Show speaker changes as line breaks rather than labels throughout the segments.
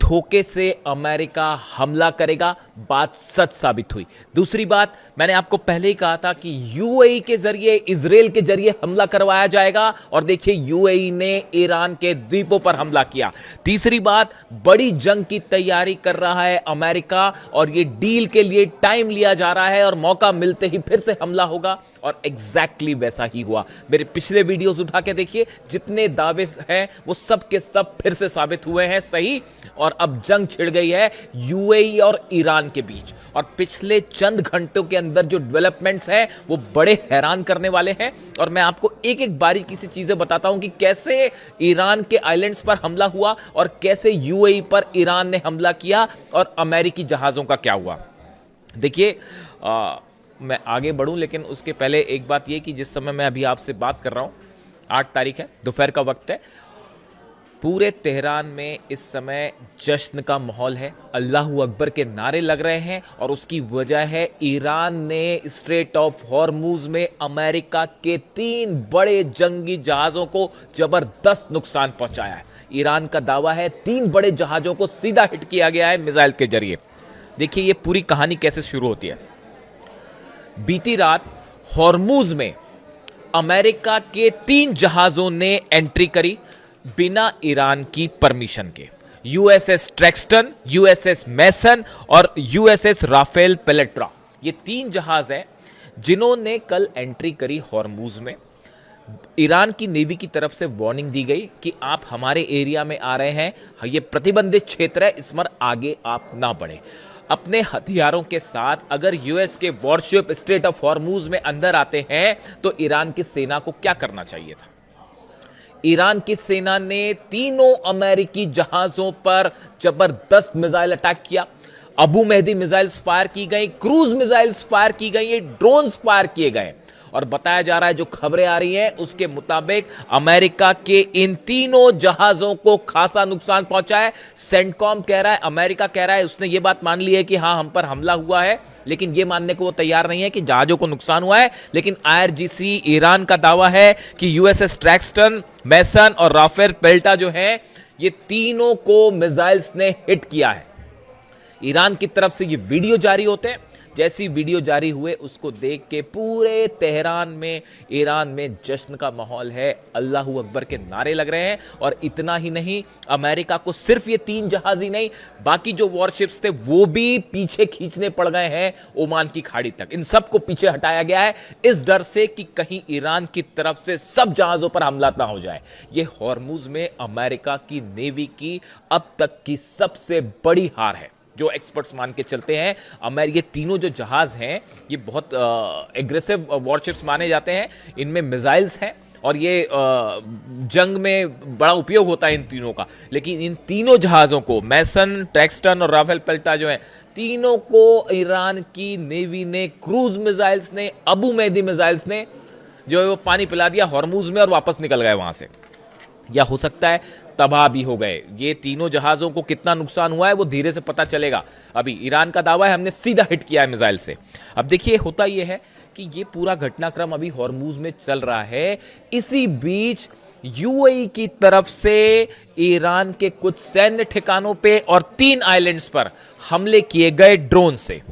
धोखे से अमेरिका हमला करेगा, बात सच साबित हुई। दूसरी बात, मैंने आपको पहले ही कहा था कि यूएई के जरिए, इजराइल के जरिए हमला करवाया जाएगा, और देखिए यूएई ने ईरान के द्वीपों पर हमला किया। तीसरी बात, बड़ी जंग की तैयारी कर रहा है अमेरिका, और ये डील के लिए टाइम लिया जा रहा है, और मौका मिलते ही फिर से हमला होगा, और एग्जैक्टली वैसा ही हुआ। मेरे पिछले वीडियोस उठा के देखिए, जितने दावे हैं वो सब के सब फिर से साबित हुए हैं सही, और अब जंग छिड़ गई है यूएई और ईरान के बीच। और पिछले चंद घंटों के अंदर जो डेवलपमेंट्स हैं वो बड़े हैरान करने वाले हैं, और मैं आपको एक एक बारीकी सी चीजें बताता हूं कि कैसे ईरान के आइलैंड्स पर हमला हुआ, और कैसे यूएई पर ईरान ने हमला किया, और अमेरिकी जहाजों का क्या हुआ। देखिए, मैं आगे बढ़ूं लेकिन उसके पहले एक बात यह कि जिस समय मैं अभी आपसे बात कर रहा हूं, 8 तारीख है, दोपहर का वक्त है, पूरे तेहरान में इस समय जश्न का माहौल है, अल्लाहू अकबर के नारे लग रहे हैं, और उसकी वजह है ईरान ने स्ट्रेट ऑफ हॉर्मुज में अमेरिका के 3 बड़े जंगी जहाज़ों को जबरदस्त नुकसान पहुंचाया है। ईरान का दावा है 3 बड़े जहाज़ों को सीधा हिट किया गया है मिसाइल के जरिए। देखिए ये पूरी कहानी कैसे शुरू होती है। बीती रात हॉर्मुज में अमेरिका के 3 जहाज़ों ने एंट्री करी बिना ईरान की परमिशन के। यूएसएस ट्रैक्स्टन, यूएसएस मैसन और यूएसएस राफेल पेलेट्रा, ये 3 जहाज हैं जिन्होंने कल एंट्री करी हॉर्मुज में। ईरान की नेवी की तरफ से वार्निंग दी गई कि आप हमारे एरिया में आ रहे हैं, ये प्रतिबंधित क्षेत्र है, इस पर आगे आप ना बढ़े। अपने हथियारों के साथ अगर यूएस के वॉरशिप स्ट्रेट ऑफ हॉर्मुज में अंदर आते हैं तो ईरान की सेना को क्या करना चाहिए था। ईरान की सेना ने तीनों अमेरिकी जहाजों पर जबरदस्त मिसाइल अटैक किया। अबू मेहदी मिसाइल्स फायर की गई, क्रूज मिसाइल्स फायर की गई, ड्रोन्स फायर किए गए, और बताया जा रहा है, जो खबरें आ रही हैं उसके मुताबिक अमेरिका के इन तीनों जहाजों को खासा नुकसान पहुंचा है। सेंटकॉम कह रहा है, अमेरिका कह रहा है, उसने ये बात मान ली है कि हां हम पर हमला हुआ है, लेकिन यह मानने को वो तैयार नहीं है कि जहाजों को नुकसान हुआ है। लेकिन आईआरजीसी ईरान का दावा है कि यूएसएस ट्रैक्स्टन, मैसन और राफेल पेल्टा जो है, ये तीनों को मिसाइल्स ने हिट किया है। ईरान की तरफ से ये वीडियो जारी होते हैं, जैसी वीडियो जारी हुए उसको देख के पूरे तेहरान में, ईरान में जश्न का माहौल है, अल्लाहू अकबर के नारे लग रहे हैं। और इतना ही नहीं, अमेरिका को सिर्फ ये 3 जहाज ही नहीं, बाकी जो वॉरशिप्स थे वो भी पीछे खींचने पड़ गए हैं ओमान की खाड़ी तक। इन सबको पीछे हटाया गया है इस डर से कि कहीं ईरान की तरफ से सब जहाजों पर हमला ना हो जाए। ये हॉर्मुज में अमेरिका की नेवी की अब तक की सबसे बड़ी हार है, जो एक्सपर्ट्स मान के चलते हैं। ये तीनों जो जहाज हैं ये बहुत एग्रेसिव वॉरशिप्स माने जाते हैं, इनमें मिसाइल्स हैं, और ये जंग में बड़ा उपयोग होता है इन तीनों का। लेकिन इन तीनों जहाज़ों को, मैसन, ट्रैक्स्टन और राफेल पेल्टा जो है, तीनों को ईरान की नेवी ने, क्रूज मिसाइल्स ने, अबू मेहदी मिसाइल्स ने जो है वो पानी पिला दिया हॉर्मुज में, और वापस निकल गए वहां से। या हो सकता है तबाह भी हो गए। ये तीनों जहाजों को कितना नुकसान हुआ है वो धीरे से पता चलेगा। अभी ईरान का दावा है हमने सीधा हिट किया है मिसाइल से। अब देखिए होता यह है कि ये पूरा घटनाक्रम अभी हॉर्मुज में चल रहा है। इसी बीच यूएई की तरफ से ईरान के कुछ सैन्य ठिकानों पे और 3 आइलैंड्स पर हमले किए गए ड्रोन से।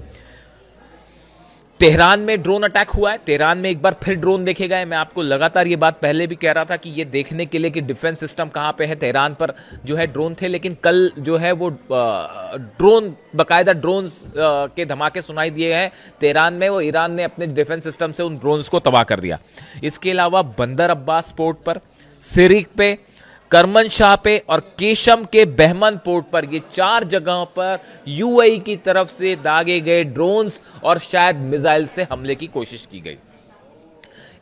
तेहरान में ड्रोन अटैक हुआ है, तेहरान में एक बार फिर ड्रोन देखे गए। मैं आपको लगातार ये बात पहले भी कह रहा था कि ये देखने के लिए कि डिफेंस सिस्टम कहां पे है, तेहरान पर जो है ड्रोन थे, लेकिन कल जो है वो ड्रोन, बाकायदा ड्रोन्स के धमाके सुनाई दिए हैं तेहरान में। वो ईरान ने अपने डिफेंस सिस्टम से उन ड्रोन्स को तबाह कर दिया। इसके अलावा बंदर अब्बास पोर्ट पर, सिरिक पे, करमनशाह पे और केशम के बहमन पोर्ट पर, ये 4 जगहों पर यूएई की तरफ से दागे गए ड्रोन्स और शायद मिसाइल से हमले की कोशिश की गई।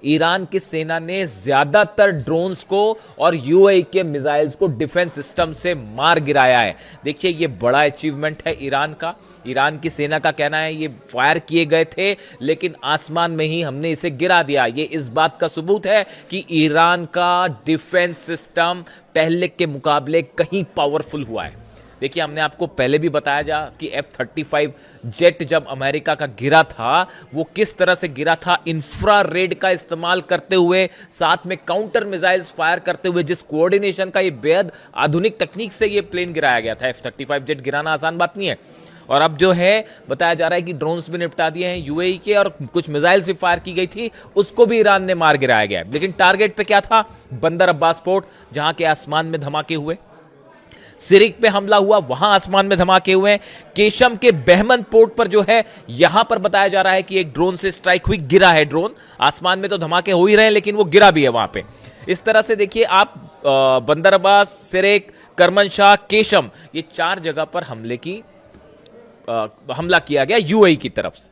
ईरान की सेना ने ज्यादातर ड्रोन्स को और यूएई के मिसाइल्स को डिफेंस सिस्टम से मार गिराया है। देखिए ये बड़ा अचीवमेंट है ईरान का। ईरान की सेना का कहना है ये फायर किए गए थे लेकिन आसमान में ही हमने इसे गिरा दिया। ये इस बात का सबूत है कि ईरान का डिफेंस सिस्टम पहले के मुकाबले कहीं पावरफुल हुआ है। देखिए, हमने आपको पहले भी बताया जा कि F-35 जेट जब अमेरिका का गिरा था, वो किस तरह से गिरा था, इंफ्रारेड का इस्तेमाल करते हुए, साथ में काउंटर मिसाइल्स फायर करते हुए, जिस कोऑर्डिनेशन का ये बेहद आधुनिक तकनीक से ये प्लेन गिराया गया था। F-35 जेट गिराना आसान बात नहीं है। और अब जो है बताया जा रहा है कि ड्रोन्स भी निपटा दिए हैं यूएई के, और कुछ मिसाइल्स भी फायर की गई थी, उसको भी ईरान ने मार गिराया गया। लेकिन टारगेट पे क्या था? बंदर अब्बास पोर्ट, जहां के आसमान में धमाके हुए। सिरिक पे हमला हुआ, वहां आसमान में धमाके हुए। केशम के बहमन पोर्ट पर जो है, यहां पर बताया जा रहा है कि एक ड्रोन से स्ट्राइक हुई, गिरा है ड्रोन। आसमान में तो धमाके हो ही रहे हैं, लेकिन वो गिरा भी है वहां पे। इस तरह से देखिए आप, बंदर अब्बास, सिरिक, करमनशाह, केशम, ये 4 जगह पर हमला किया गया यूएई की तरफ से।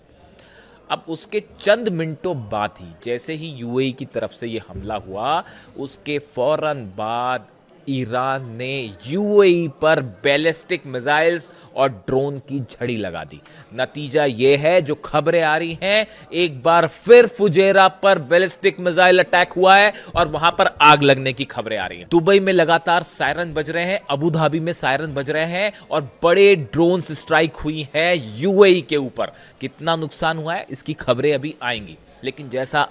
अब उसके चंद मिनटों बाद ही, जैसे ही यूएई की तरफ से यह हमला हुआ, उसके फौरन बाद ईरान ने यूएई पर बैलिस्टिक मिसाइल्स और ड्रोन की झड़ी लगा दी। नतीजा यह है, जो खबरें आ रही हैं, एक बार फिर फुजेरा पर बैलिस्टिक मिसाइल अटैक हुआ है और वहां पर आग लगने की खबरें आ रही हैं। दुबई में लगातार सायरन बज रहे हैं, अबू धाबी में सायरन बज रहे हैं, और बड़े ड्रोन स्ट्राइक हुई है यूएई के ऊपर। कितना नुकसान हुआ है, इसकी खबरें अभी आएंगी। लेकिन जैसा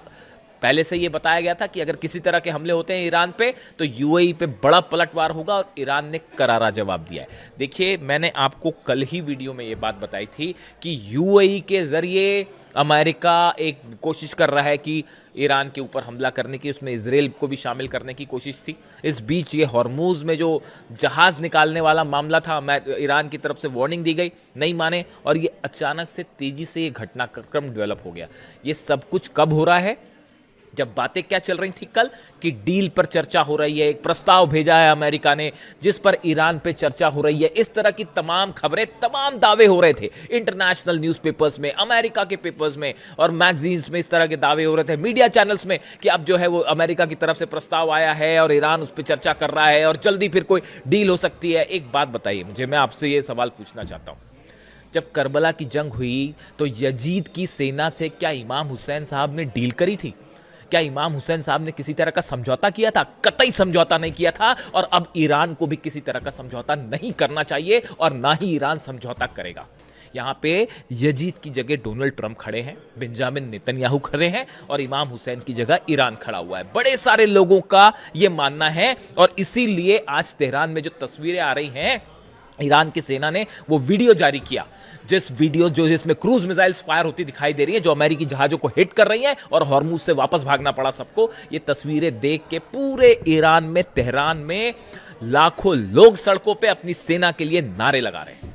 पहले से यह बताया गया था कि अगर किसी तरह के हमले होते हैं ईरान पे, तो यूएई पे बड़ा पलटवार होगा, और ईरान ने करारा जवाब दिया है। देखिए, मैंने आपको कल ही वीडियो में यह बात बताई थी कि यूएई के जरिए अमेरिका एक कोशिश कर रहा है कि ईरान के ऊपर हमला करने की, उसमें इजराइल को भी शामिल करने की कोशिश थी। इस बीच ये हॉर्मूज में जो जहाज निकालने वाला मामला था, ईरान की तरफ से वार्निंग दी गई, नहीं माने, और ये अचानक से तेजी से ये घटनाक्रम डेवलप हो गया। ये सब कुछ कब हो रहा है? जब बातें क्या चल रही थी कल, कि डील पर चर्चा हो रही है, एक प्रस्ताव भेजा है अमेरिका ने जिस पर ईरान पे चर्चा हो रही है। इस तरह की तमाम खबरें, तमाम दावे हो रहे थे इंटरनेशनल न्यूज़पेपर्स में, अमेरिका के पेपर्स में और मैगजीन्स में। इस तरह के दावे हो रहे थे मीडिया चैनल्स में कि अब जो है वो अमेरिका की तरफ से प्रस्ताव आया है और ईरान उस पर चर्चा कर रहा है और जल्दी फिर कोई डील हो सकती है। एक बात बताइए मुझे, मैं आपसे ये सवाल पूछना चाहता हूं, जब करबला की जंग हुई तो यजीद की सेना से क्या इमाम हुसैन साहब ने डील करी थी? क्या इमाम हुसैन साहब ने किसी तरह का समझौता किया था? कतई समझौता नहीं किया था। और अब ईरान को भी किसी तरह का समझौता नहीं करना चाहिए, और ना ही ईरान समझौता करेगा। यहां पे यजीद की जगह डोनाल्ड ट्रंप खड़े हैं, बेंजामिन नेतन्याहू खड़े हैं, और इमाम हुसैन की जगह ईरान खड़ा हुआ है। बड़े सारे लोगों का यह मानना है, और इसीलिए आज तेहरान में जो तस्वीरें आ रही हैं, ईरान की सेना ने वो वीडियो जारी किया, जिसमें क्रूज मिसाइल्स फायर होती दिखाई दे रही है, जो अमेरिकी जहाजों को हिट कर रही हैं, और हॉर्मुज से वापस भागना पड़ा सबको। ये तस्वीरें देख के पूरे ईरान में, तेहरान में लाखों लोग सड़कों पे अपनी सेना के लिए नारे लगा रहे हैं।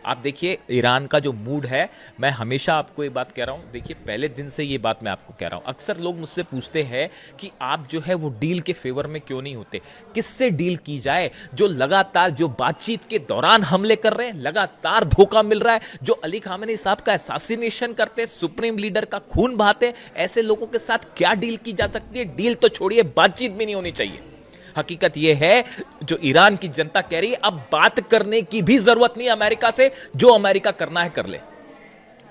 आप देखिए ईरान का जो मूड है, मैं हमेशा आपको ये बात कह रहा हूं, देखिए पहले दिन से ये बात मैं आपको कह रहा हूं। अक्सर लोग मुझसे पूछते हैं कि आप जो है वो डील के फेवर में क्यों नहीं होते, किससे डील की जाए? जो लगातार, जो बातचीत के दौरान हमले कर रहे हैं, लगातार धोखा मिल रहा है, जो अली खामेनी साहब का असैसिनेशन करते हैं, सुप्रीम लीडर का खून बहाते हैं, ऐसे लोगों के साथ क्या डील की जा सकती है? डील तो छोड़िए, बातचीत भी नहीं होनी चाहिए। हकीकत यह है, जो ईरान की जनता कह रही है, अब बात करने की भी जरूरत नहीं अमेरिका से, जो अमेरिका करना है कर ले,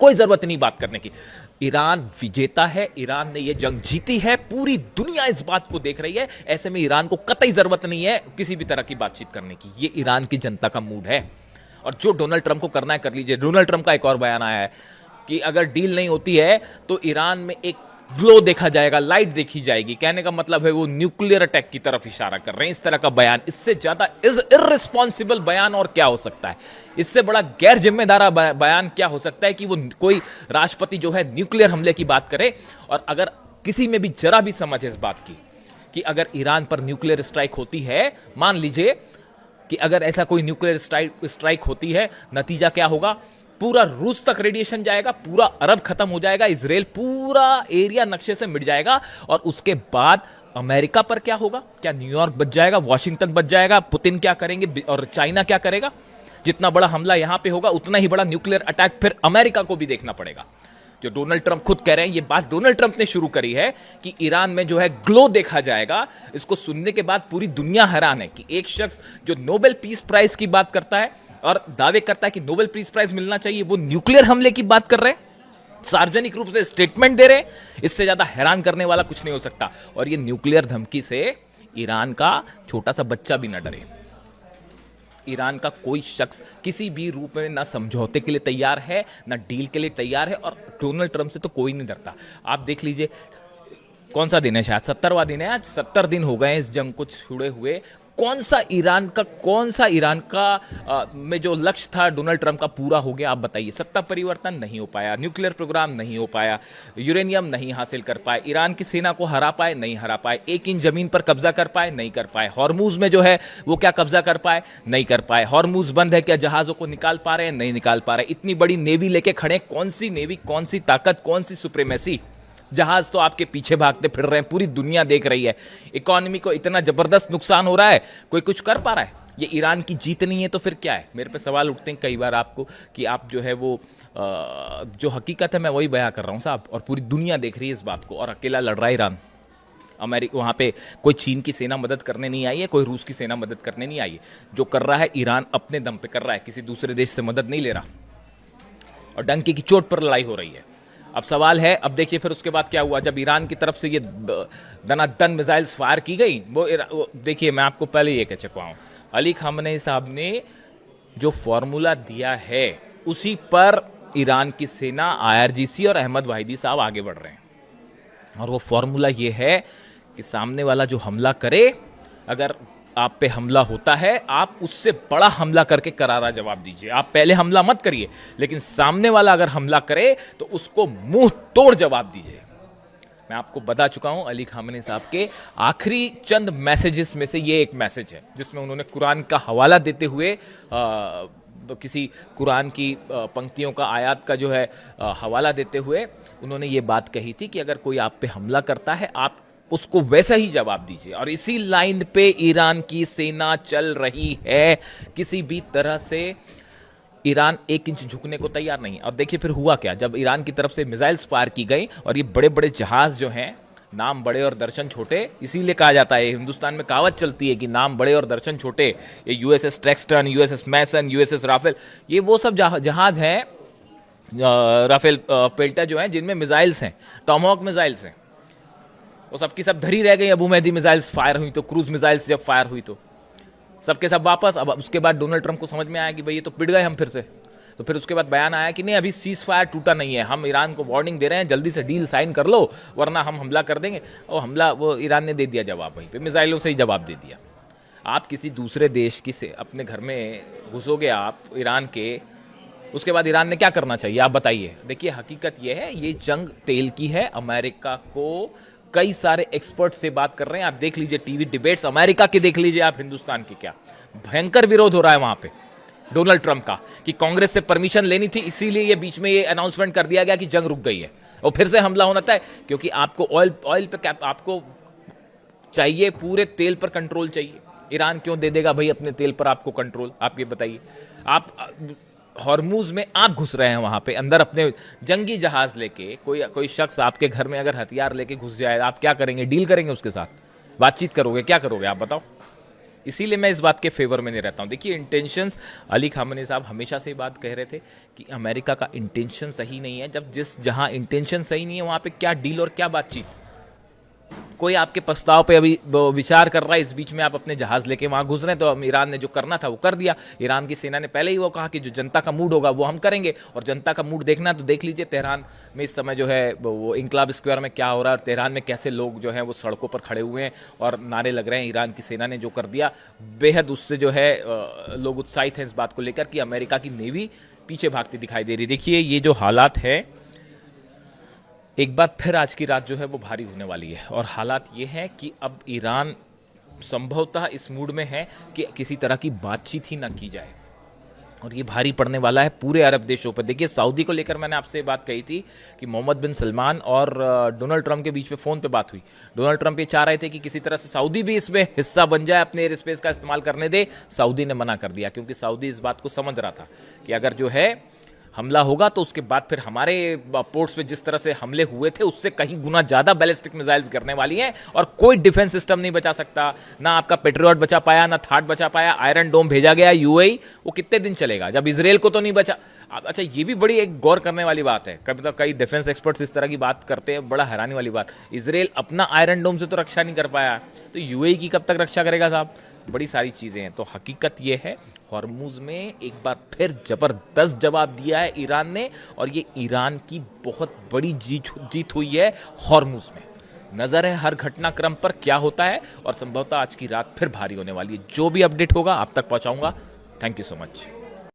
कोई जरूरत नहीं बात करने की। ईरान विजेता है, ईरान ने यह जंग जीती है, पूरी दुनिया इस बात को देख रही है। ऐसे में ईरान को कतई जरूरत नहीं है किसी भी तरह की बातचीत करने की। यह ईरान की जनता का मूड है, और जो डोनाल्ड ट्रंप को करना है कर लीजिए। डोनाल्ड ट्रंप का एक और बयान आया है कि अगर डील नहीं होती है तो ईरान में एक ग्लो देखा जाएगा, लाइट देखी जाएगी। कहने का मतलब है वो न्यूक्लियर अटैक की तरफ इशारा कर रहे हैं। इस तरह का बयान, इससे ज्यादा इर्रिस्पॉन्सिबल बयान और क्या हो सकता है? इससे बड़ा गैर जिम्मेदार बयान क्या हो सकता है कि वो कोई राष्ट्रपति जो है न्यूक्लियर हमले की बात करे? और अगर किसी में भी जरा भी समझ है इस बात की कि अगर ईरान पर न्यूक्लियर स्ट्राइक होती है, मान लीजिए कि अगर ऐसा कोई न्यूक्लियर स्ट्राइक होती है, नतीजा क्या होगा? पूरा रूस तक रेडिएशन जाएगा, पूरा अरब खत्म हो जाएगा, इजराइल पूरा एरिया नक्शे से मिट जाएगा। और उसके बाद अमेरिका पर क्या होगा? क्या न्यूयॉर्क बच जाएगा, वॉशिंगटन बच जाएगा? पुतिन क्या करेंगे और चाइना क्या करेगा? जितना बड़ा हमला यहां पे होगा, उतना ही बड़ा न्यूक्लियर अटैक फिर अमेरिका को भी देखना पड़ेगा। जो डोनाल्ड ट्रंप खुद कह रहे हैं, ये बात डोनाल्ड ट्रंप ने शुरू करी है कि ईरान में जो है ग्लो देखा जाएगा। इसको सुनने के बाद पूरी दुनिया हैरान है कि एक शख्स जो नोबेल पीस प्राइज की बात करता है और दावे करता है कि नोबेल पीस प्राइज मिलना चाहिए, वो न्यूक्लियर हमले की बात कर रहे हैं, सार्वजनिक रूप से स्टेटमेंट दे रहे हैं। इससे ज्यादा हैरान करने वाला कुछ नहीं हो सकता। और ये न्यूक्लियर धमकी से ईरान का छोटा सा बच्चा भी न डरे। ईरान का कोई शख्स किसी भी रूप में ना समझौते के लिए तैयार है, ना डील के लिए तैयार है, और डोनाल्ड ट्रंप से तो कोई नहीं डरता। आप देख लीजिए, कौन सा दिन है, शायद 70वां दिन है आज, 70 दिन हो गए इस जंग को छुड़े हुए। कौन सा ईरान का में जो लक्ष्य था डोनाल्ड ट्रंप का पूरा हो गया? आप बताइए। सत्ता परिवर्तन नहीं हो पाया, न्यूक्लियर प्रोग्राम नहीं हो पाया, यूरेनियम नहीं हासिल कर पाए, ईरान की सेना को हरा पाए, नहीं हरा पाए, 1 इंच जमीन पर कब्जा कर पाए, नहीं कर पाए, हॉर्मूज में जो है वो क्या कब्जा कर पाए, नहीं कर पाए, हॉर्मूज बंद है, क्या जहाजों को निकाल पा रहे हैं, नहीं निकाल पा रहे। इतनी बड़ी नेवी लेके खड़े, कौन सी नेवी, कौन सी ताकत, कौन सी सुप्रीमेसी? जहाज तो आपके पीछे भागते फिर रहे हैं, पूरी दुनिया देख रही है। इकोनॉमी को इतना जबरदस्त नुकसान हो रहा है, कोई कुछ कर पा रहा है? ये ईरान की जीत नहीं है तो फिर क्या है? मेरे पे सवाल उठते हैं कई बार आपको कि आप जो है वो जो हकीकत है मैं वही बयां कर रहा हूं साहब, और पूरी दुनिया देख रही है इस बात को, और अकेला लड़ रहा है ईरान। अमेरिका वहां पे कोई चीन की सेना मदद करने नहीं आई है, कोई रूस की सेना मदद करने नहीं आई है। जो कर रहा है ईरान अपने दम पे कर रहा है, किसी दूसरे देश से मदद नहीं ले रहा, और डंके की चोट पर लड़ाई हो रही है। अब सवाल है, अब देखिए फिर उसके बाद क्या हुआ, जब ईरान की तरफ से ये दनादन मिसाइल्स फायर की गई, वो देखिए मैं आपको पहले ये कह चुका हूं, अली खामनेई साहब ने जो फॉर्मूला दिया है उसी पर ईरान की सेना, IRGC और अहमद वाहिदी साहब आगे बढ़ रहे हैं। और वो फॉर्मूला ये है कि सामने वाला जो हमला करे, अगर आप पे हमला होता है, आप उससे बड़ा हमला करके करारा जवाब दीजिए। आप पहले हमला मत करिए, लेकिन सामने वाला अगर हमला करे तो उसको मुंह तोड़ जवाब दीजिए। मैं आपको बता चुका हूं, अली खामनेई साहब के आखिरी चंद मैसेजेस में से ये एक मैसेज है जिसमें उन्होंने कुरान का हवाला देते हुए किसी कुरान की पंक्तियों का, आयत का जो है हवाला देते हुए उन्होंने ये बात कही थी कि अगर कोई आप पे हमला करता है, आप उसको वैसा ही जवाब दीजिए। और इसी लाइन पे ईरान की सेना चल रही है। किसी भी तरह से ईरान 1 इंच झुकने को तैयार नहीं है। और देखिए फिर हुआ क्या, जब ईरान की तरफ से मिसाइल्स फायर की गई, और ये बड़े बड़े जहाज जो हैं, नाम बड़े और दर्शन छोटे, इसीलिए कहा जाता है, हिंदुस्तान में कहावत चलती है कि नाम बड़े और दर्शन छोटे। ये USS ट्रेक्सटन, USS मैसन, USS राफेल, ये वो सब जहाज हैं, राफेल पेल्टा जो हैं, जिनमें मिसाइल्स हैं, टॉमहॉक मिसाइल्स हैं। वो सबकी सब धरी रह गई। अबू मेहदी मिसाइल्स फायर हुई तो, क्रूज मिसाइल्स जब फायर हुई तो सबके सब वापस। अब उसके बाद डोनाल्ड ट्रंप को समझ में आया कि भाई ये तो पिट गए हम फिर से। तो फिर उसके बाद बयान आया कि नहीं, अभी सीज फायर टूटा नहीं है, हम ईरान को वार्निंग दे रहे हैं, जल्दी से डील साइन कर लो वरना हम हमला कर देंगे। और हमला वो ईरान ने दे दिया जवाब, वहीं पे मिसाइलों से ही जवाब दे दिया। आप किसी दूसरे देश की से अपने घर में घुसोगे आप, ईरान के, उसके बाद ईरान ने क्या करना चाहिए आप बताइए? देखिए हकीकत यह है, ये जंग तेल की है। अमेरिका को कई सारे एक्सपर्ट से बात कर रहे हैं, आप देख लीजिए टीवी डिबेट्स अमेरिका के, देख लीजिए आप हिंदुस्तान की, क्या भयंकर विरोध हो रहा है वहां पे डोनाल्ड ट्रंप का, कि कांग्रेस से परमिशन लेनी थी, इसीलिए ये बीच में ये अनाउंसमेंट कर दिया गया कि जंग रुक गई है और फिर से हमला होना था, क्योंकि आपको ऑयल पे आपको चाहिए, पूरे तेल पर कंट्रोल चाहिए। ईरान क्यों दे देगा भाई अपने तेल पर आपको कंट्रोल? आप ये बताइए। आप हॉर्मूज में आप घुस रहे हैं वहां पे अंदर अपने जंगी जहाज लेके, कोई शख्स आपके घर में अगर हथियार लेके घुस जाए, आप क्या करेंगे? डील करेंगे उसके साथ, बातचीत करोगे, क्या करोगे आप बताओ? इसीलिए मैं इस बात के फेवर में नहीं रहता हूं। देखिए इंटेंशंस, अली खामनेई साहब हमेशा से बात कह रहे थे कि अमेरिका का इंटेंशन सही नहीं है। जब जहां इंटेंशन सही नहीं है वहां पे क्या डील और क्या बातचीत? कोई आपके प्रस्ताव पे अभी विचार कर रहा है, इस बीच में आप अपने जहाज लेके वहां घुस रहे हैं, तो ईरान ने जो करना था वो कर दिया। ईरान की सेना ने पहले ही वो कहा कि जो जनता का मूड होगा वो हम करेंगे, और जनता का मूड देखना तो देख लीजिए तेहरान में इस समय जो है वो इंकलाब स्क्वायर में क्या हो रहा है, और तेहरान में कैसे लोग जो है वो सड़कों पर खड़े हुए हैं और नारे लग रहे हैं। ईरान की सेना ने जो कर दिया, बेहद उससे जो है लोग उत्साहित हैं इस बात को लेकर कि अमेरिका की नेवी पीछे भागती दिखाई दे रही। देखिए ये जो हालात है, एक बार फिर आज की रात जो है वो भारी होने वाली है, और हालात ये हैं कि अब ईरान संभवतः इस मूड में है कि किसी तरह की बातचीत ही ना की जाए, और ये भारी पड़ने वाला है पूरे अरब देशों पर। देखिए सऊदी को लेकर मैंने आपसे बात कही थी कि मोहम्मद बिन सलमान और डोनाल्ड ट्रंप के बीच में फ़ोन पे बात हुई। डोनाल्ड ट्रंप ये चाह रहे थे कि किसी तरह से सऊदी भी इसमें हिस्सा बन जाए, अपने एयर स्पेस का इस्तेमाल करने दे। सऊदी ने मना कर दिया, क्योंकि सऊदी इस बात को समझ रहा था कि अगर जो है हमला होगा तो उसके बाद फिर हमारे पोर्ट्स पे जिस तरह से हमले हुए थे उससे कहीं गुना ज्यादा बैलिस्टिक मिसाइल्स गिरने वाली हैं, और कोई डिफेंस सिस्टम नहीं बचा सकता। ना आपका पेट्रियट बचा पाया, ना थाट बचा पाया। आयरन डोम भेजा गया यूएई, वो कितने दिन चलेगा जब इजराइल को तो नहीं बचा। अच्छा ये भी बड़ी एक गौर करने वाली बात है, मतलब कई डिफेंस एक्सपर्ट्स इस तरह की बात करते हैं, बड़ा हैरानी वाली बात। इजराइल अपना आयरन डोम से तो रक्षा नहीं कर पाया, तो यूएई की कब तक रक्षा करेगा साहब? बड़ी सारी चीज़ें हैं। तो हकीकत ये है, हॉर्मुज़ में एक बार फिर ज़बरदस्त जवाब दिया है ईरान ने, और ये ईरान की बहुत बड़ी जीत हुई है हॉर्मुज़ में। नज़र है हर घटनाक्रम पर क्या होता है, और संभवतः आज की रात फिर भारी होने वाली है। जो भी अपडेट होगा आप तक पहुंचाऊंगा। Thank you so much.